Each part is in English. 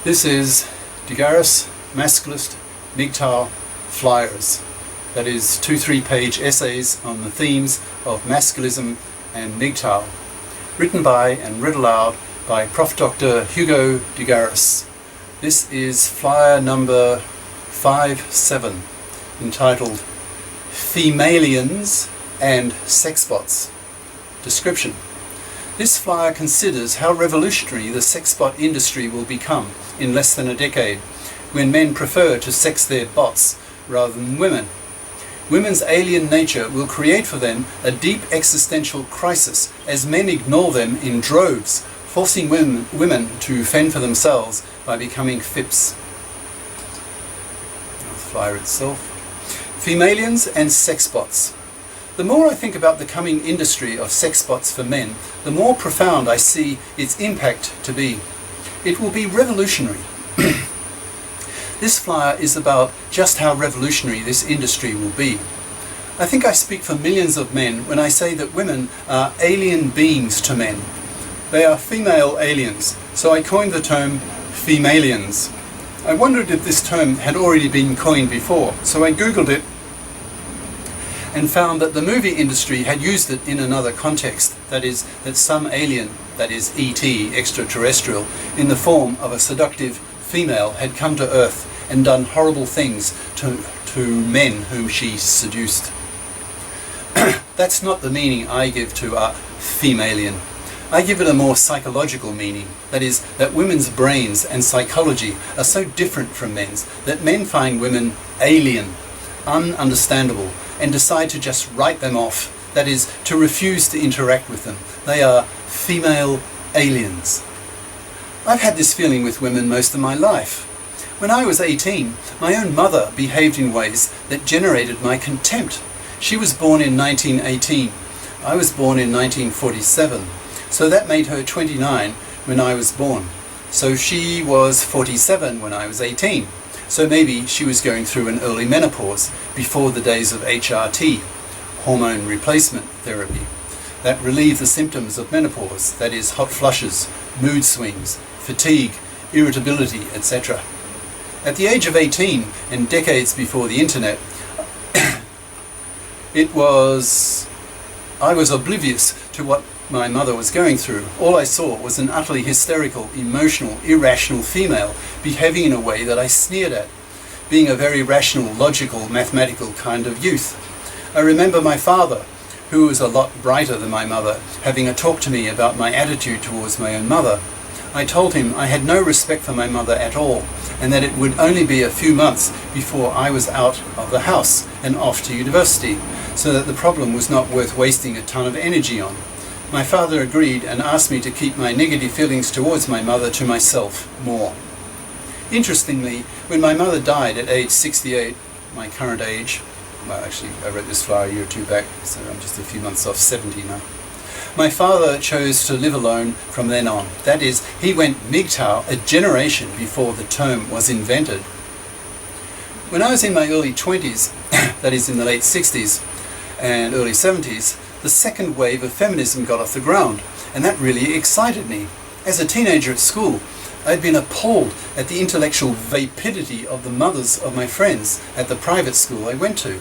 This is the GARIS Masculist MGTOW flyers. That is 2 3-page essays on the themes of masculism and MGTOW, written by and read aloud by Prof. Dr. Hugo de GARIS. This is flyer number 57, entitled Femaliens and Sexbots. Description. This flyer considers how revolutionary the sexbot industry will become in less than a decade, when men prefer to sex their bots rather than women. Women's alien nature will create for them a deep existential crisis as men ignore them in droves, forcing women to fend for themselves by becoming FIPs. The flyer itself. Femaliens and Sexbots. The more I think about the coming industry of sexbots for men, the more profound I see its impact to be. It will be revolutionary. This flyer is about just how revolutionary this industry will be. I think I speak for millions of men when I say that women are alien beings to men. They are female aliens, so I coined the term Femaliens. I wondered if this term had already been coined before, so I googled it and found that the movie industry had used it in another context, that is, that some alien, that is E.T., extraterrestrial, in the form of a seductive female had come to Earth and done horrible things to men whom she seduced. That's not the meaning I give to a Femalien. I give it a more psychological meaning, that is, that women's brains and psychology are so different from men's that men find women alien, ununderstandable, and decide to just write them off, that is, to refuse to interact with them. They are female aliens. I've had this feeling with women most of my life. When I was 18, my own mother behaved in ways that generated my contempt. She was born in 1918. I was born in 1947, so that made her 29 when I was born. So she was 47 when I was 18. So maybe she was going through an early menopause before the days of HRT, hormone replacement therapy, that relieve the symptoms of menopause, that is, hot flushes, mood swings, fatigue, irritability, etc. At the age of 18, and decades before the internet, I was oblivious to what my mother was going through. All I saw was an utterly hysterical, emotional, irrational female behaving in a way that I sneered at, being a very rational, logical, mathematical kind of youth. I remember my father, who was a lot brighter than my mother, having a talk to me about my attitude towards my own mother. I told him I had no respect for my mother at all, and that it would only be a few months before I was out of the house and off to university, so that the problem was not worth wasting a ton of energy on. My father agreed and asked me to keep my negative feelings towards my mother to myself more. Interestingly, when my mother died at age 68, my current age, well actually I read this flyer a year or two back, so I'm just a few months off 70 now, my father chose to live alone from then on. That is, he went MGTOW a generation before the term was invented. When I was in my early 20s, that is in the late 60s and early 70s, the second wave of feminism got off the ground, and that really excited me. As a teenager at school, I'd been appalled at the intellectual vapidity of the mothers of my friends at the private school I went to.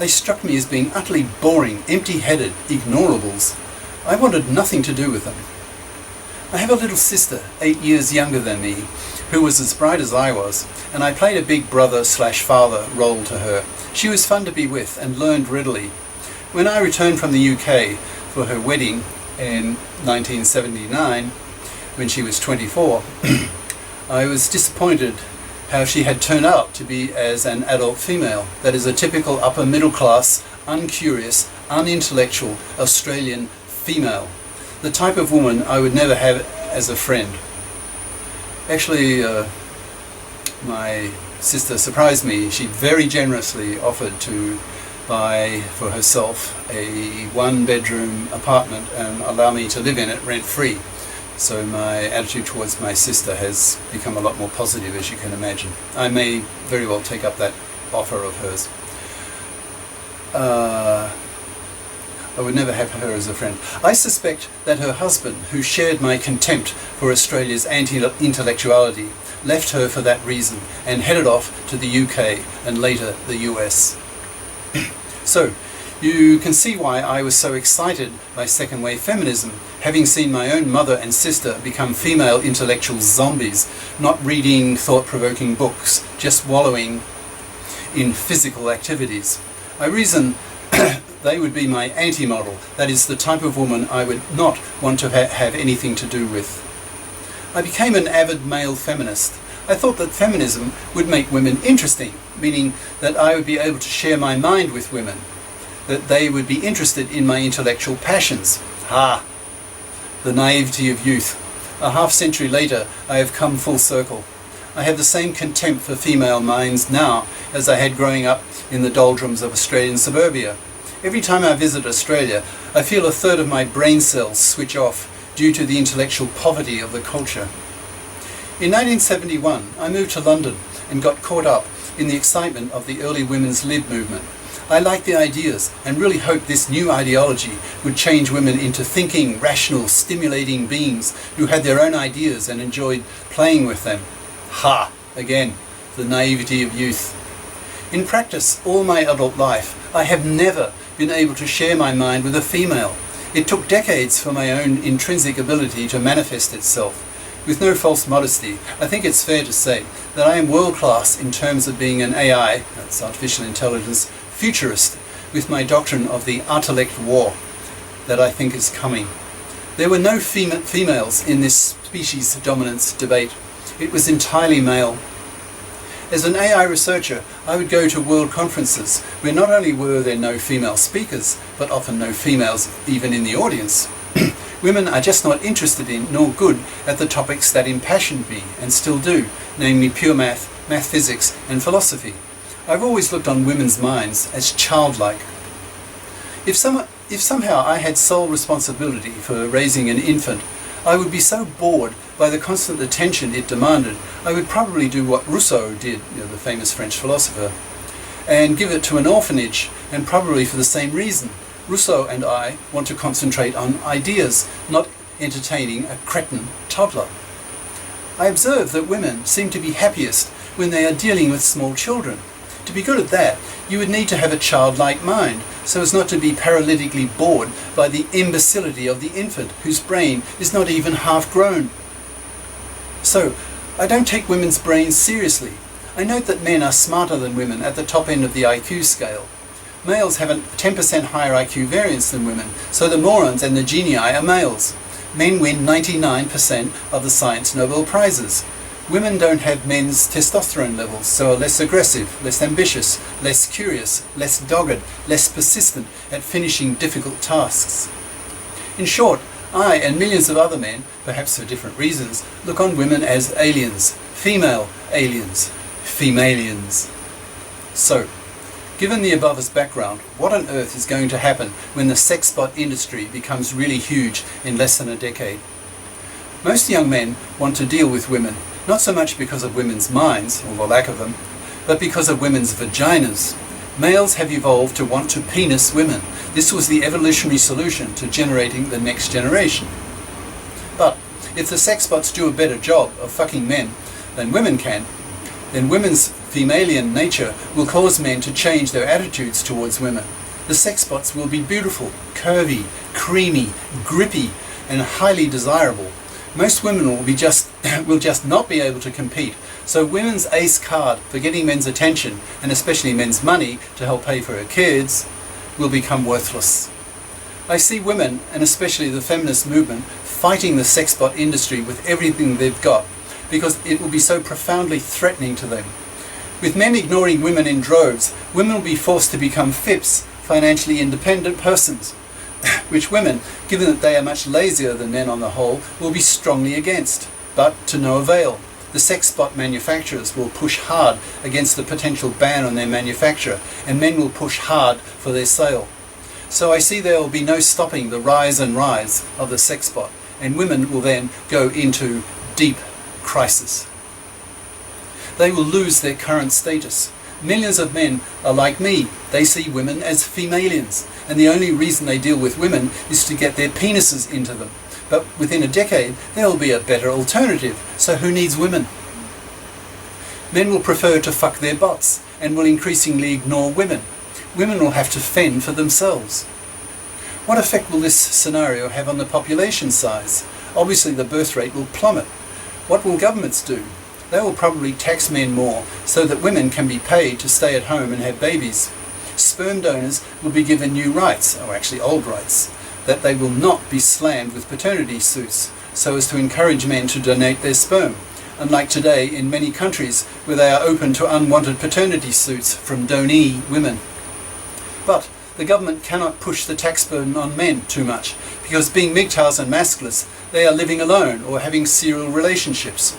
They struck me as being utterly boring, empty-headed ignorables. I wanted nothing to do with them. I have a little sister, 8 years younger than me, who was as bright as I was, and I played a big brother/father role to her. She was fun to be with and learned readily. When I returned from the UK for her wedding in 1979, when she was 24, I was disappointed how she had turned out to be as an adult female, that is a typical upper middle class, uncurious, unintellectual Australian female, the type of woman I would never have as a friend. Actually, my sister surprised me. She very generously offered to buy for herself a 1-bedroom apartment and allow me to live in it rent-free. So my attitude towards my sister has become a lot more positive, as you can imagine. I may very well take up that offer of hers. I would never have her as a friend. I suspect that her husband, who shared my contempt for Australia's anti-intellectuality, left her for that reason and headed off to the UK and later the US. So, you can see why I was so excited by second wave feminism, having seen my own mother and sister become female intellectual zombies, not reading thought-provoking books, just wallowing in physical activities. I reason they would be my anti-model, that is, the type of woman I would not want to have anything to do with. I became an avid male feminist. I thought that feminism would make women interesting, meaning that I would be able to share my mind with women, that they would be interested in my intellectual passions. The naivety of youth. A half-century later, I have come full circle. I have the same contempt for female minds now as I had growing up in the doldrums of Australian suburbia. Every time I visit Australia, I feel a third of my brain cells switch off due to the intellectual poverty of the culture. In 1971, I moved to London and got caught up in the excitement of the early women's lib movement. I liked the ideas and really hoped this new ideology would change women into thinking, rational, stimulating beings who had their own ideas and enjoyed playing with them. Again, the naivety of youth. In practice, all my adult life, I have never been able to share my mind with a female. It took decades for my own intrinsic ability to manifest itself. With no false modesty, I think it's fair to say that I am world-class in terms of being an AI, that's artificial intelligence, futurist, with my doctrine of the intellect war that I think is coming. There were no females in this species dominance debate. It was entirely male. As an AI researcher, I would go to world conferences where not only were there no female speakers, but often no females even in the audience. Women are just not interested in nor good at the topics that impassioned me and still do, namely pure math, physics and philosophy. I've always looked on women's minds as childlike. If somehow I had sole responsibility for raising an infant, I would be so bored by the constant attention it demanded, I would probably do what Rousseau did, the famous French philosopher, and give it to an orphanage, and probably for the same reason. Rousseau and I want to concentrate on ideas, not entertaining a cretin toddler. I observe that women seem to be happiest when they are dealing with small children. To be good at that, you would need to have a childlike mind, so as not to be paralytically bored by the imbecility of the infant, whose brain is not even half grown. So, I don't take women's brains seriously. I note that men are smarter than women at the top end of the IQ scale. Males have a 10% higher IQ variance than women, so the morons and the genii are males. Men win 99% of the Science Nobel Prizes. Women don't have men's testosterone levels, so are less aggressive, less ambitious, less curious, less dogged, less persistent at finishing difficult tasks. In short, I and millions of other men, perhaps for different reasons, look on women as aliens, female aliens, femalians. So, given the above as background, what on earth is going to happen when the sexbot industry becomes really huge in less than a decade? Most young men want to deal with women, not so much because of women's minds, or the lack of them, but because of women's vaginas. Males have evolved to want to penis women. This was the evolutionary solution to generating the next generation. But if the sexbots do a better job of fucking men than women can, then women's Femalian nature will cause men to change their attitudes towards women. The sexbots will be beautiful, curvy, creamy, grippy, and highly desirable. Most women will just not be able to compete. So women's ace card for getting men's attention, and especially men's money to help pay for her kids, will become worthless. I see women, and especially the feminist movement, fighting the sexbot industry with everything they've got, because it will be so profoundly threatening to them. With men ignoring women in droves, women will be forced to become FIPs, financially independent persons, which women, given that they are much lazier than men on the whole, will be strongly against, but to no avail. The sexbot manufacturers will push hard against the potential ban on their manufacture, and men will push hard for their sale. So I see there will be no stopping the rise and rise of the sexbot, and women will then go into deep crisis. They will lose their current status. Millions of men are like me. They see women as femalians, and the only reason they deal with women is to get their penises into them. But within a decade, there will be a better alternative, so who needs women? Men will prefer to fuck their bots, and will increasingly ignore women. Women will have to fend for themselves. What effect will this scenario have on the population size? Obviously the birth rate will plummet. What will governments do? They will probably tax men more so that women can be paid to stay at home and have babies. Sperm donors will be given new rights, or actually old rights, that they will not be slammed with paternity suits so as to encourage men to donate their sperm, unlike today in many countries where they are open to unwanted paternity suits from donee women. But the government cannot push the tax burden on men too much, because being MGTOWs and masculists, they are living alone or having serial relationships,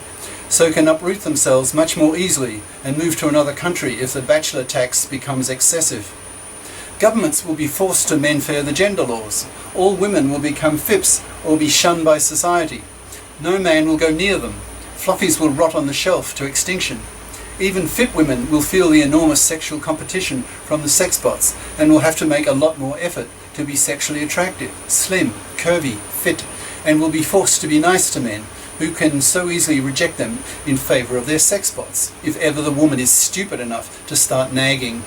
so can uproot themselves much more easily and move to another country if the bachelor tax becomes excessive. Governments will be forced to mend-fair the gender laws. All women will become FIPs or be shunned by society. No man will go near them. Fluffies will rot on the shelf to extinction. Even fit women will feel the enormous sexual competition from the sexbots and will have to make a lot more effort to be sexually attractive, slim, curvy, fit, and will be forced to be nice to men who can so easily reject them in favour of their sexbots, if ever the woman is stupid enough to start nagging,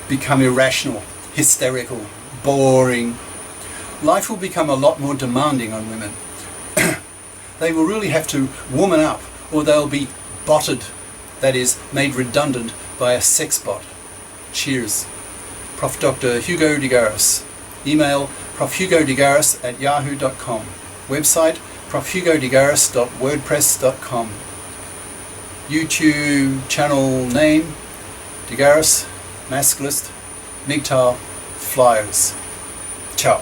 become irrational, hysterical, boring. Life will become a lot more demanding on women. They will really have to woman up, or they'll be botted, that is, made redundant by a sexbot. Cheers. Prof. Dr. Hugo de Garis. Email profhugodegaris@yahoo.com. Website profhugodegaris.wordpress.com. YouTube channel name De Garis, Masculist, MGTOW, Flyers. Ciao.